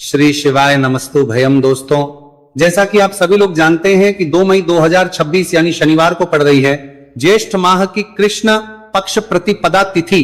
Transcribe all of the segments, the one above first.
श्री शिवाय नमस्तु भयम। दोस्तों, जैसा कि आप सभी लोग जानते हैं कि 2 मई 2026 यानी शनिवार को पड़ रही है ज्येष्ठ माह की कृष्ण पक्ष प्रतिपदा तिथि।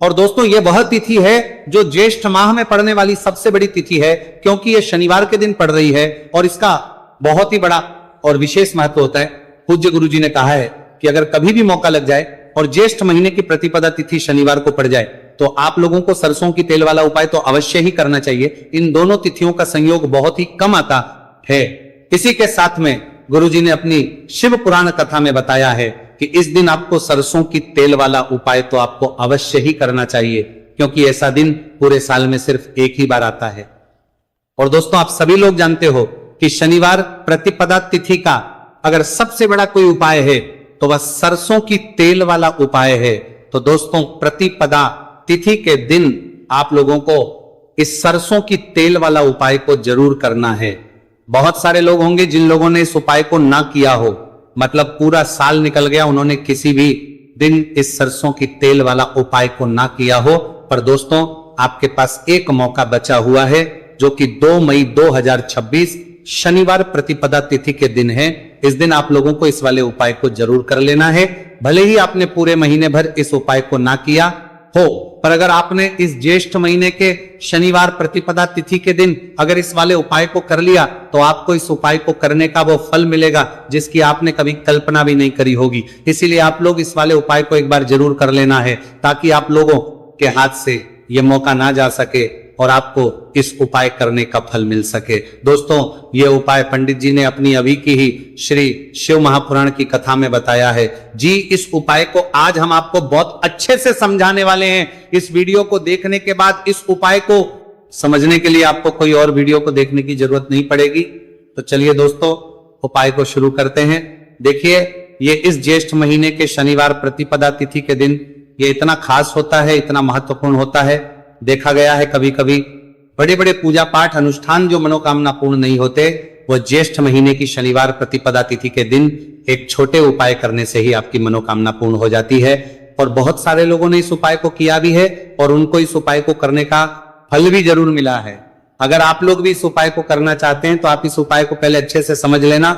और दोस्तों, यह वह तिथि है जो ज्येष्ठ माह में पड़ने वाली सबसे बड़ी तिथि है, क्योंकि यह शनिवार के दिन पड़ रही है और इसका बहुत ही बड़ा और विशेष महत्व होता है। पूज्य गुरु जी ने कहा है कि अगर कभी भी मौका लग जाए और ज्येष्ठ महीने की प्रतिपदा तिथि शनिवार को पड़ जाए तो आप लोगों को सरसों की तेल वाला उपाय तो अवश्य ही करना चाहिए। इन दोनों तिथियों का संयोग बहुत ही कम आता है। इसी के साथ में गुरुजी ने अपनी शिव पुराण कथा में बताया है कि इस दिन आपको सरसों की तेल वाला उपाय तो आपको अवश्य ही करना चाहिए, क्योंकि ऐसा दिन पूरे साल में सिर्फ एक ही बार आता है। और दोस्तों, आप सभी लोग जानते हो कि शनिवार प्रतिपदा तिथि का अगर सबसे बड़ा कोई उपाय है तो वह सरसों की तेल वाला उपाय है। तो दोस्तों, प्रतिपदा तिथि के दिन आप लोगों को इस सरसों की तेल वाला उपाय को जरूर करना है। बहुत सारे लोग होंगे जिन लोगों ने इस उपाय को ना किया हो, मतलब पूरा साल निकल गया, उन्होंने किसी भी दिन इस सरसों की तेल वाला उपाय को ना किया हो। पर दोस्तों, आपके पास एक मौका बचा हुआ है, जो कि 2 मई 2026 शनिवार प्रतिपदा तिथि के दिन है। इस दिन आप लोगों को इस वाले उपाय को जरूर कर लेना है। भले ही आपने पूरे महीने भर इस उपाय को ना किया हो, पर अगर आपने इस ज्येष्ठ महीने के शनिवार प्रतिपदा तिथि के दिन अगर इस वाले उपाय को कर लिया तो आपको इस उपाय को करने का वो फल मिलेगा जिसकी आपने कभी कल्पना भी नहीं करी होगी। इसीलिए आप लोग इस वाले उपाय को एक बार जरूर कर लेना है, ताकि आप लोगों के हाथ से ये मौका ना जा सके और आपको इस उपाय करने का फल मिल सके। दोस्तों, यह उपाय पंडित जी ने अपनी अभी की ही श्री शिव महापुराण की कथा में बताया है जी। इस उपाय को आज हम आपको बहुत अच्छे से समझाने वाले हैं। इस वीडियो को देखने के बाद इस उपाय को समझने के लिए आपको कोई और वीडियो को देखने की जरूरत नहीं पड़ेगी। तो चलिए दोस्तों, उपाय को शुरू करते हैं। देखिए, ये इस ज्येष्ठ महीने के शनिवार प्रतिपदा तिथि के दिन ये इतना खास होता है, इतना महत्वपूर्ण होता है। देखा गया है कभी कभी बड़े बड़े पूजा पाठ अनुष्ठान जो मनोकामना पूर्ण नहीं होते, वो ज्येष्ठ महीने की शनिवार प्रतिपदा तिथि के दिन एक छोटे उपाय करने से ही आपकी मनोकामना पूर्ण हो जाती है। और बहुत सारे लोगों ने इस उपाय को किया भी है और उनको इस उपाय को करने का फल भी जरूर मिला है। अगर आप लोग भी इस उपाय को करना चाहते हैं तो आप इस उपाय को पहले अच्छे से समझ लेना,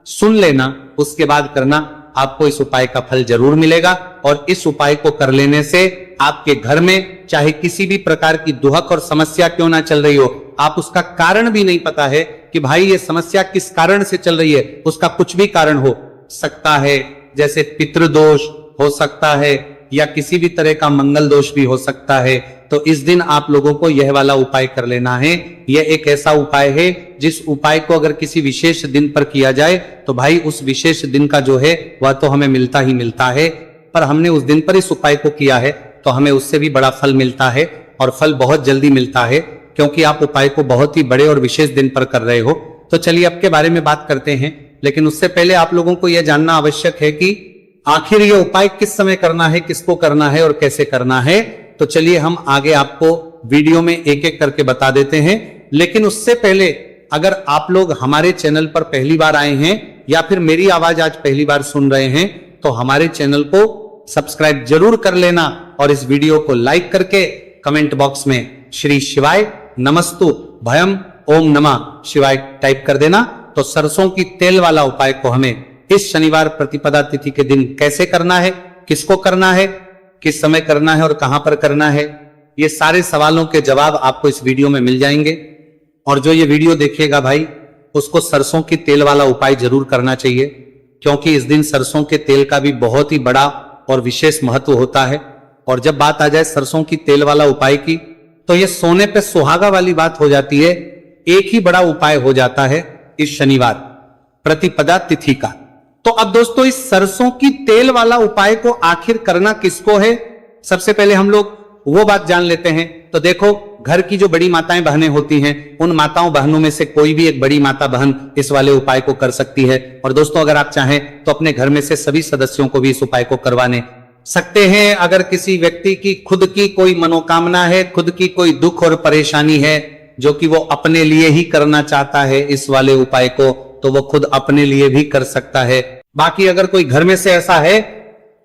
सुन लेना, उसके बाद करना। आपको इस उपाय का फल जरूर मिलेगा। और इस उपाय को कर लेने से आपके घर में चाहे किसी भी प्रकार की दुहक और समस्या क्यों ना चल रही हो, आप उसका कारण भी नहीं पता है कि भाई ये समस्या किस कारण से चल रही है, उसका कुछ भी कारण हो सकता है, जैसे पितृदोष हो सकता है या किसी भी तरह का मंगल दोष भी हो सकता है। तो इस दिन आप लोगों को यह वाला उपाय कर लेना है। यह एक ऐसा उपाय है जिस उपाय को अगर किसी विशेष दिन पर किया जाए तो भाई उस विशेष दिन का जो है वह तो हमें मिलता ही मिलता है। पर हमने उस दिन पर इस उपाय को किया है तो हमें उससे भी बड़ा फल मिलता है, और फल बहुत जल्दी मिलता है, क्योंकि आप उपाय को बहुत ही बड़े और विशेष दिन पर कर रहे हो। तो चलिए अब के बारे में बात करते हैं, लेकिन उससे पहले आप लोगों को यह जानना आवश्यक है कि आखिर यह उपाय किस समय करना है, किसको करना है और कैसे करना है। तो चलिए हम आगे आपको वीडियो में एक एक करके बता देते हैं। लेकिन उससे पहले अगर आप लोग हमारे चैनल पर पहली बार आए हैं या फिर मेरी आवाज आज पहली बार सुन रहे हैं तो हमारे चैनल को सब्सक्राइब जरूर कर लेना और इस वीडियो को लाइक करके कमेंट बॉक्स में श्री शिवाय नमस्तु भयम ओम नमः शिवाय टाइप कर देना। तो सरसों की तेल वाला उपाय को हमें इस शनिवार प्रतिपदा तिथि के दिन कैसे करना है, किसको करना है, किस समय करना है और कहां पर करना है, ये सारे सवालों के जवाब आपको इस वीडियो में मिल जाएंगे। और जो ये वीडियो देखेगा भाई, उसको सरसों की तेल वाला उपाय जरूर करना चाहिए, क्योंकि इस दिन सरसों के तेल का भी बहुत ही बड़ा और विशेष महत्व होता है। और जब बात आ जाए सरसों की तेल वाला उपाय की, तो ये सोने पे सुहागा वाली बात हो जाती है। एक ही बड़ा उपाय हो जाता है इस शनिवार प्रतिपदा तिथि का। तो अब दोस्तों, इस सरसों की तेल वाला उपाय को आखिर करना किसको है, सबसे पहले हम लोग वो बात जान लेते हैं। तो देखो, घर की जो बड़ी माताएं बहनें होती हैं, उन माताओं बहनों में से कोई भी एक बड़ी माता बहन इस वाले उपाय को कर सकती है। और दोस्तों, अगर आप चाहें तो अपने घर में से सभी सदस्यों को भी इस उपाय को करवाने सकते हैं। अगर किसी व्यक्ति की खुद की कोई मनोकामना है, खुद की कोई दुख और परेशानी है जो कि वो अपने लिए ही करना चाहता है इस वाले उपाय को, तो वो खुद अपने लिए भी कर सकता है। बाकी अगर कोई घर में से ऐसा है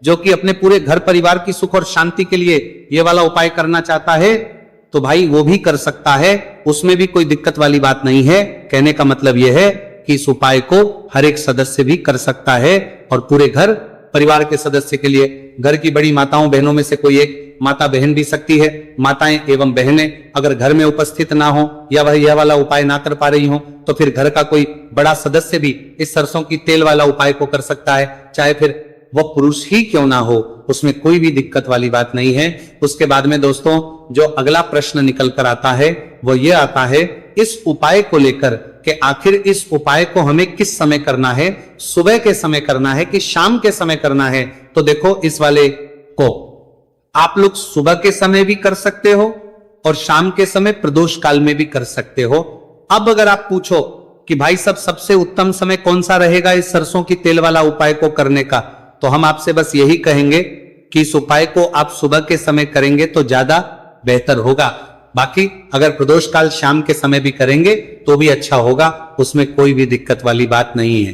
जो कि अपने पूरे घर परिवार की सुख और शांति के लिए ये वाला उपाय करना चाहता है, तो भाई वो भी कर सकता है, उसमें भी कोई दिक्कत वाली बात नहीं है। कहने का मतलब यह है कि इस उपाय को हर एक सदस्य भी कर सकता है और पूरे घर परिवार के सदस्य के लिए, घर की बड़ी माताओं बहनों में से कोई एक माता बहन भी सकती है। माताएं एवं बहनें अगर घर में उपस्थित ना हो या वह यह वाला उपाय ना कर पा रही हो, तो फिर घर का कोई बड़ा सदस्य भी इस सरसों की तेल वाला उपाय को कर सकता है, चाहे फिर वह पुरुष ही क्यों ना हो, उसमें कोई भी दिक्कत वाली बात नहीं है। उसके बाद में दोस्तों जो अगला प्रश्न निकल कर आता है वो ये आता है इस उपाय को लेकर कि आखिर इस उपाय को हमें किस समय करना है, सुबह के समय करना है कि शाम के समय करना है। तो देखो इस वाले को आप लोग सुबह के समय भी कर सकते हो और शाम के समय प्रदोष काल में भी कर सकते हो। अब अगर आप पूछो कि भाई सब सबसे उत्तम समय कौन सा रहेगा इस सरसों की तेल वाला उपाय को करने का, तो हम आपसे बस यही कहेंगे कि इस उपाय को आप सुबह के समय करेंगे तो ज्यादा बेहतर होगा। बाकी अगर प्रदोष काल शाम के समय भी करेंगे तो भी अच्छा होगा, उसमें कोई भी दिक्कत वाली बात नहीं है।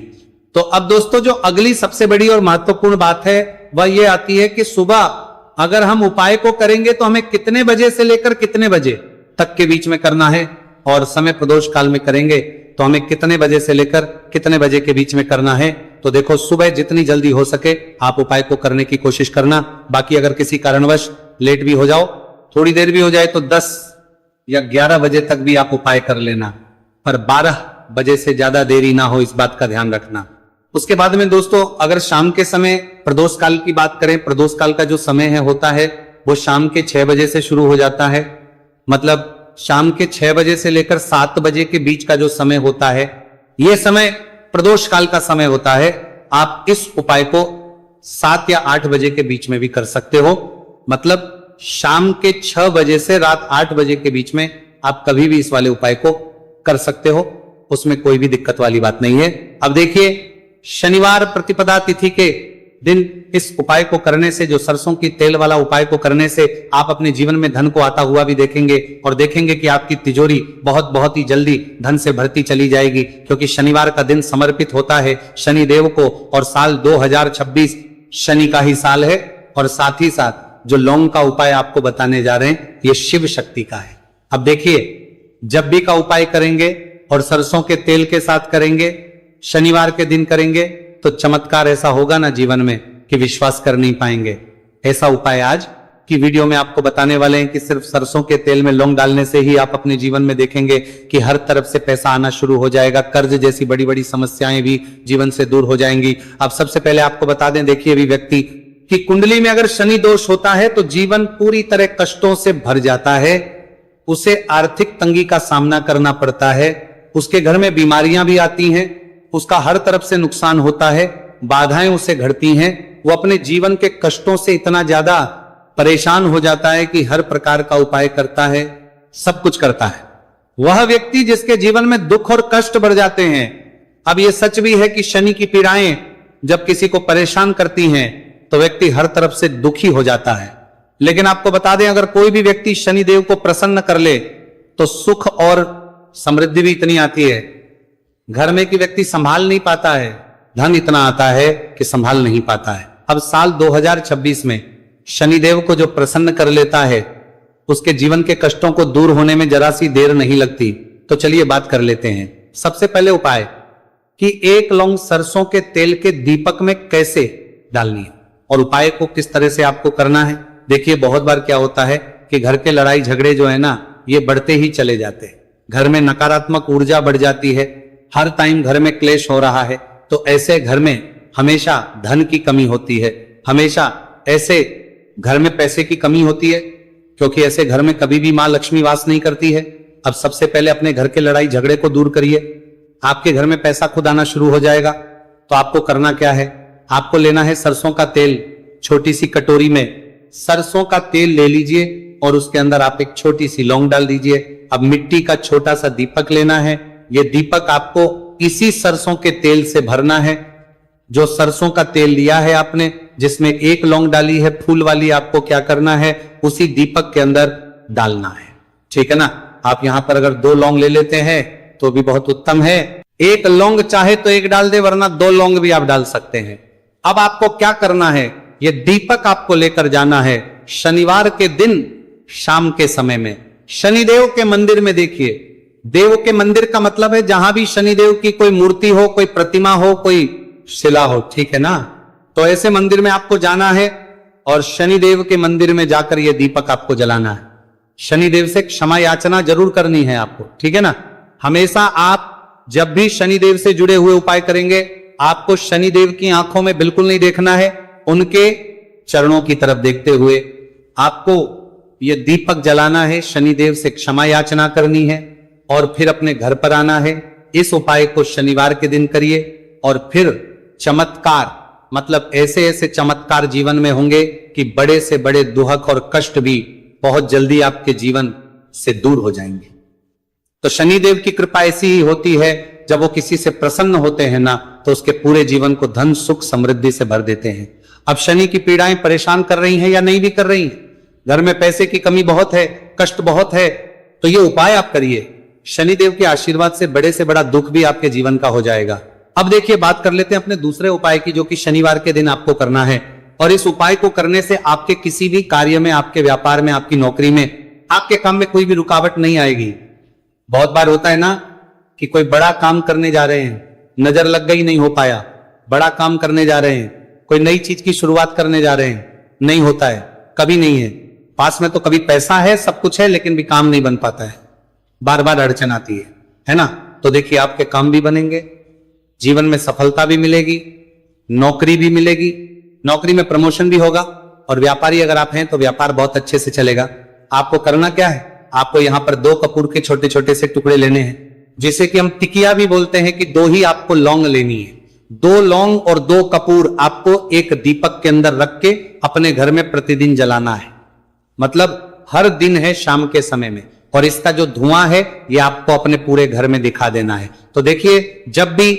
तो अब दोस्तों जो अगली सबसे बड़ी और महत्वपूर्ण बात है वह ये आती है कि सुबह अगर हम उपाय को करेंगे तो हमें कितने बजे से लेकर कितने बजे तक के बीच में करना है, और समय प्रदोष काल में करेंगे तो हमें कितने बजे से लेकर कितने बजे के बीच में करना है। तो देखो सुबह जितनी जल्दी हो सके आप उपाय को करने की कोशिश करना। बाकी अगर किसी कारणवश लेट भी हो जाओ, थोड़ी देर भी हो जाए, तो 10 या 11 बजे तक भी आप उपाय कर लेना, पर 12 बजे से ज्यादा देरी ना हो, इस बात का ध्यान रखना। उसके बाद में दोस्तों अगर शाम के समय प्रदोष काल की बात करें, प्रदोष काल का जो समय है होता है वो शाम के 6 बजे से शुरू हो जाता है। मतलब शाम के 6 बजे से लेकर 7 बजे के बीच का जो समय होता है, यह समय प्रदोष काल का समय होता है। आप इस उपाय को 7 या 8 बजे के बीच में भी कर सकते हो। मतलब शाम के 6 बजे से रात 8 बजे के बीच में आप कभी भी इस वाले उपाय को कर सकते हो, उसमें कोई भी दिक्कत वाली बात नहीं है। अब देखिए शनिवार प्रतिपदा तिथि के दिन इस उपाय को करने से, जो सरसों की तेल वाला उपाय को करने से आप अपने जीवन में धन को आता हुआ भी देखेंगे और देखेंगे कि आपकी तिजोरी बहुत बहुत ही जल्दी धन से भरती चली जाएगी, क्योंकि शनिवार का दिन समर्पित होता है शनि देव को और साल 2026 शनि का ही साल है। और साथ ही साथ जो लौंग का उपाय आपको बताने जा रहे हैं ये शिव शक्ति का है। अब देखिए जब भी का उपाय करेंगे और सरसों के तेल के साथ करेंगे, शनिवार के दिन करेंगे, तो चमत्कार ऐसा होगा ना जीवन में कि विश्वास कर नहीं पाएंगे। ऐसा उपाय आज की वीडियो में आपको बताने वाले हैं कि सिर्फ सरसों के तेल में लौंग डालने से ही आप अपने जीवन में देखेंगे कि हर तरफ से पैसा आना शुरू हो जाएगा, कर्ज जैसी बड़ी बड़ी समस्याएं भी जीवन से दूर हो जाएंगी। अब सबसे पहले आपको बता दें, देखिए अभी व्यक्ति की कुंडली में अगर शनि दोष होता है तो जीवन पूरी तरह कष्टों से भर जाता है, उसे आर्थिक तंगी का सामना करना पड़ता है, उसके घर में बीमारियां भी आती हैं, उसका हर तरफ से नुकसान होता है, बाधाएं उसे घड़ती हैं, वो अपने जीवन के कष्टों से इतना ज्यादा परेशान हो जाता है कि हर प्रकार का उपाय करता है, सब कुछ करता है। वह व्यक्ति जिसके जीवन में दुख और कष्ट बढ़ जाते हैं। अब यह सच भी है कि शनि की पीड़ाएं जब किसी को परेशान करती हैं तो व्यक्ति हर तरफ से दुखी हो जाता है। लेकिन आपको बता दें अगर कोई भी व्यक्ति शनि देव को प्रसन्न कर ले तो सुख और समृद्धि भी इतनी आती है, घर में कि व्यक्ति संभाल नहीं पाता है, धन इतना आता है कि संभाल नहीं पाता है। अब साल 2026 में शनिदेव को जो प्रसन्न कर लेता है उसके जीवन के कष्टों को दूर होने में जरा सी देर नहीं लगती। तो चलिए बात कर लेते हैं। सबसे पहले उपाय कि 1 लौंग सरसों के तेल के दीपक में कैसे डालनी है और उपाय को किस तरह से आपको करना है। देखिए बहुत बार क्या होता है कि घर के लड़ाई झगड़े जो है ना ये बढ़ते ही चले जाते हैं, घर में नकारात्मक ऊर्जा बढ़ जाती है, हर टाइम घर में क्लेश हो रहा है। तो ऐसे घर में हमेशा धन की कमी होती है, हमेशा ऐसे घर में पैसे की कमी होती है, क्योंकि ऐसे घर में कभी भी मां लक्ष्मी वास नहीं करती है। अब सबसे पहले अपने घर के लड़ाई झगड़े को दूर करिए, आपके घर में पैसा खुद आना शुरू हो जाएगा। तो आपको करना क्या है, आपको लेना है सरसों का तेल, छोटी सी कटोरी में सरसों का तेल ले लीजिए और उसके अंदर आप एक छोटी सी लौंग डाल दीजिए। अब मिट्टी का छोटा सा दीपक लेना है, ये दीपक आपको इसी सरसों के तेल से भरना है। जो सरसों का तेल लिया है आपने, जिसमें 1 लौंग डाली है फूल वाली, आपको क्या करना है उसी दीपक के अंदर डालना है, ठीक है ना। आप यहां पर अगर 2 लौंग ले लेते हैं तो भी बहुत उत्तम है, 1 लौंग चाहे तो 1 डाल दे, वरना 2 लौंग भी आप डाल सकते हैं। अब आपको क्या करना है, ये दीपक आपको लेकर जाना है शनिवार के दिन शाम के समय में, शनिदेव के मंदिर में देखिए, देव के मंदिर का मतलब है जहां भी शनिदेव की कोई मूर्ति हो, कोई प्रतिमा हो, कोई शिला हो, ठीक है ना। तो ऐसे मंदिर में आपको जाना है और शनिदेव के मंदिर में जाकर यह दीपक आपको जलाना है। शनिदेव से क्षमा याचना जरूर करनी है आपको, ठीक है ना। हमेशा आप जब भी शनिदेव से जुड़े हुए उपाय करेंगे, आपको शनिदेव की आंखों में बिल्कुल नहीं देखना है, उनके चरणों की तरफ देखते हुए आपको यह दीपक जलाना है, शनिदेव से क्षमा याचना करनी है और फिर अपने घर पर आना है। इस उपाय को शनिवार के दिन करिए और फिर चमत्कार, मतलब ऐसे ऐसे चमत्कार जीवन में होंगे कि बड़े से बड़े दुहक और कष्ट भी बहुत जल्दी आपके जीवन से दूर हो जाएंगे। तो शनिदेव की कृपा ऐसी ही होती है, जब वो किसी से प्रसन्न होते हैं ना, तो उसके पूरे जीवन को धन सुख समृद्धि से भर देते हैं। अब शनि की पीड़ाएं परेशान कर रही हैं या नहीं भी कर रही हैं, घर में पैसे की कमी बहुत है, कष्ट बहुत है, तो ये उपाय आप करिए, शनिदेव के आशीर्वाद से बड़ा दुख भी आपके जीवन का हो जाएगा। अब देखिए, बात कर लेते हैं अपने दूसरे उपाय की, जो कि शनिवार के दिन आपको करना है। और इस उपाय को करने से आपके किसी भी कार्य में, आपके व्यापार में, आपकी नौकरी में, आपके काम में कोई भी रुकावट नहीं आएगी। बहुत बार होता है ना कि कोई बड़ा काम करने जा रहे हैं, नजर लग गई, नहीं हो पाया। बड़ा काम करने जा रहे हैं, कोई नई चीज की शुरुआत करने जा रहे हैं, नहीं होता है, कभी नहीं है। पास में तो कभी पैसा है, सब कुछ है, लेकिन भी काम नहीं बन पाता है, बार बार अड़चन आती है ना। तो देखिए, आपके काम भी बनेंगे, जीवन में सफलता भी मिलेगी, नौकरी भी मिलेगी, नौकरी में प्रमोशन भी होगा, और व्यापारी अगर आप हैं तो व्यापार बहुत अच्छे से चलेगा। आपको करना क्या है, आपको यहां पर 2 कपूर के छोटे छोटे से टुकड़े लेने हैं, जिसे कि हम टिकिया भी बोलते हैं, कि 2 ही आपको लौंग लेनी है। 2 लौंग और 2 कपूर आपको एक दीपक के अंदर रख के अपने घर में प्रतिदिन जलाना है, मतलब हर दिन है शाम के समय में, और इसका जो धुआं है ये आपको अपने पूरे घर में दिखा देना है। तो देखिए, जब भी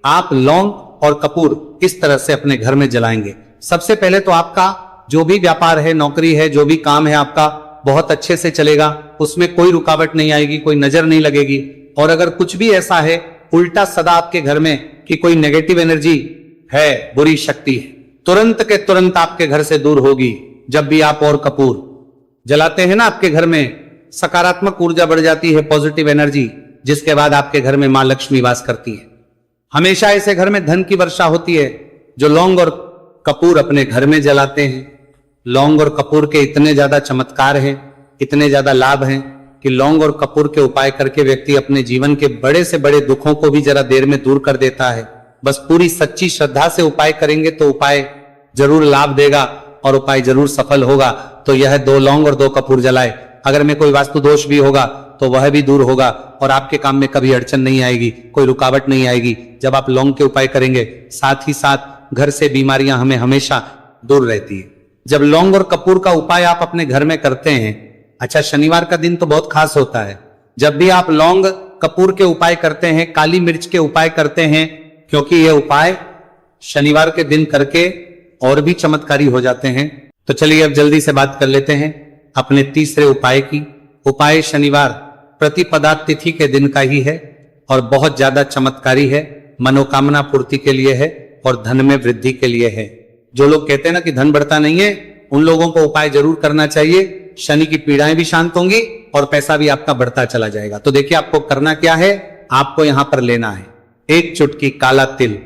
आप लौंग और कपूर इस तरह से अपने घर में जलाएंगे, सबसे पहले तो आपका जो भी व्यापार है, नौकरी है, जो भी काम है आपका बहुत अच्छे से चलेगा, उसमें कोई रुकावट नहीं आएगी, कोई नजर नहीं लगेगी। और अगर कुछ भी ऐसा है उल्टा सदा आपके घर में कि कोई नेगेटिव एनर्जी है, बुरी शक्ति है, तुरंत के तुरंत आपके घर से दूर होगी। जब भी आप और कपूर जलाते हैं ना, आपके घर में सकारात्मक ऊर्जा बढ़ जाती है, पॉजिटिव एनर्जी, जिसके बाद आपके घर में मां लक्ष्मी वास करती है। हमेशा ऐसे घर में धन की वर्षा होती है जो लौंग और कपूर अपने घर में जलाते हैं। लौंग और कपूर के इतने ज्यादा चमत्कार हैं, इतने ज्यादा लाभ हैं कि लौंग और कपूर के उपाय करके व्यक्ति अपने जीवन के बड़े से बड़े दुखों को भी जरा देर में दूर कर देता है। बस पूरी सच्ची श्रद्धा से उपाय करेंगे तो उपाय जरूर लाभ देगा और उपाय जरूर सफल होगा। तो यह 2 लौंग और 2 कपूर जलाए। अगर में कोई वास्तु दोष भी होगा तो वह भी दूर होगा और आपके काम में कभी अड़चन नहीं आएगी, कोई रुकावट नहीं आएगी जब आप लौंग के उपाय करेंगे। साथ ही साथ घर से बीमारियां हमें हमेशा दूर रहती है जब लौंग और कपूर का उपाय आप अपने घर में करते हैं। अच्छा, शनिवार का दिन तो बहुत खास होता है। जब भी आप लौंग कपूर के उपाय करते हैं, काली मिर्च के उपाय करते हैं, क्योंकि ये उपाय शनिवार के दिन करके और भी चमत्कारी हो जाते हैं। तो चलिए अब जल्दी से बात कर लेते हैं अपने तीसरे उपाय की। उपाय शनिवार प्रतिपदा तिथि के दिन का ही है और बहुत ज्यादा चमत्कारी है, मनोकामना पूर्ति के लिए है और धन में वृद्धि के लिए है। जो लोग कहते हैं ना कि धन बढ़ता नहीं है, उन लोगों को उपाय जरूर करना चाहिए। शनि की पीड़ाएं भी शांत होंगी और पैसा भी आपका बढ़ता चला जाएगा। तो देखिए आपको करना क्या है, आपको यहां पर लेना है 1 चुटकी काला तिल।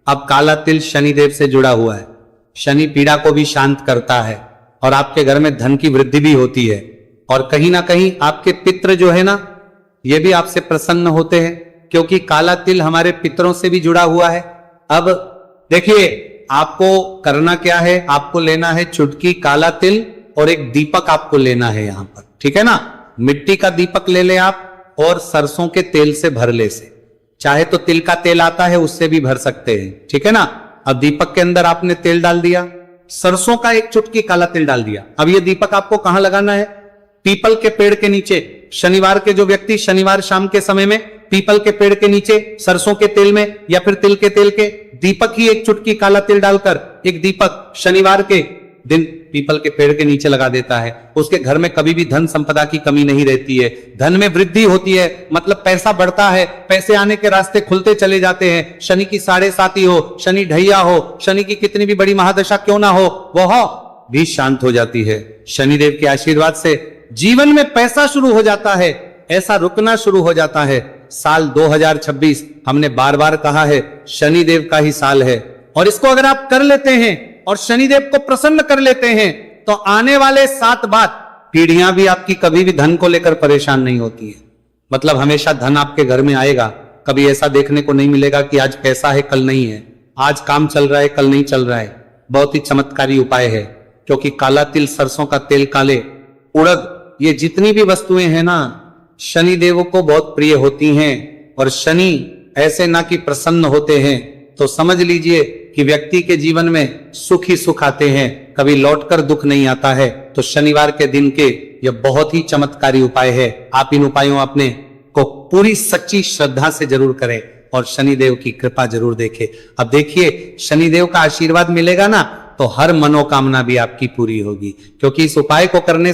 अब काला तिल शनिदेव से जुड़ा हुआ है, शनि पीड़ा को भी शांत करता है और आपके घर में धन की वृद्धि भी होती है। और कहीं ना कहीं आपके पितृ जो है ना, ये भी आपसे प्रसन्न होते हैं, क्योंकि काला तिल हमारे पितरों से भी जुड़ा हुआ है। अब देखिए आपको करना क्या है, आपको लेना है चुटकी काला तिल और एक दीपक आपको लेना है यहां पर, ठीक है ना। मिट्टी का दीपक ले ले आप और सरसों के तेल से भर ले से, चाहे तो तिल का तेल आता है उससे भी भर सकते हैं, ठीक है ना। अब दीपक के अंदर आपने तेल डाल दिया, सरसों का 1 चुटकी काला तिल डाल दिया। अब ये दीपक आपको कहां लगाना है, पीपल के पेड़ के नीचे। शनिवार के जो व्यक्ति शनिवार शाम के समय में पीपल के पेड़ के नीचे सरसों के तेल में या फिर तिल के तेल के दीपक ही 1 चुटकी काला तिल डालकर एक दीपक शनिवार के दिन पीपल के पेड़ के नीचे लगा देता है, उसके घर में कभी भी धन संपदा की कमी नहीं रहती है, धन में वृद्धि होती है, मतलब पैसा बढ़ता है, पैसे आने के रास्ते खुलते चले जाते हैं। शनि की 7.5 हो, शनि ढैया हो, शनि की कितनी भी बड़ी महादशा क्यों ना हो, वह भी शांत हो जाती है। शनिदेव के आशीर्वाद से जीवन में पैसा शुरू हो जाता है, ऐसा रुकना शुरू हो जाता है। साल 2026 हमने बार बार कहा है शनिदेव का ही साल है, और इसको अगर आप कर लेते हैं और शनिदेव को प्रसन्न कर लेते हैं तो आने वाले 7 बाद पीढ़ियां भी आपकी कभी भी धन को लेकर परेशान नहीं होती है। मतलब हमेशा धन आपके घर में आएगा, कभी ऐसा देखने को नहीं मिलेगा कि आज पैसा है कल नहीं है, आज काम चल रहा है कल नहीं चल रहा है। बहुत ही चमत्कारी उपाय है, क्योंकि काला तिल, सरसों का तेल, काले उड़द, ये जितनी भी वस्तुएं हैं ना, शनि देव को बहुत प्रिय होती हैं। और शनि ऐसे ना कि प्रसन्न होते हैं तो समझ लीजिए कि व्यक्ति के जीवन में सुख ही सुख आते हैं, कभी लौटकर दुख नहीं आता है। तो शनिवार के दिन के ये बहुत ही चमत्कारी उपाय है। आप इन उपायों अपने को पूरी सच्ची श्रद्धा से जरूर करें और शनिदेव की कृपा जरूर देखें। अब देखिए शनिदेव का आशीर्वाद मिलेगा ना तो हर मनोकामना भी आपकी पूरी होगी, क्योंकि इस उपाय को करने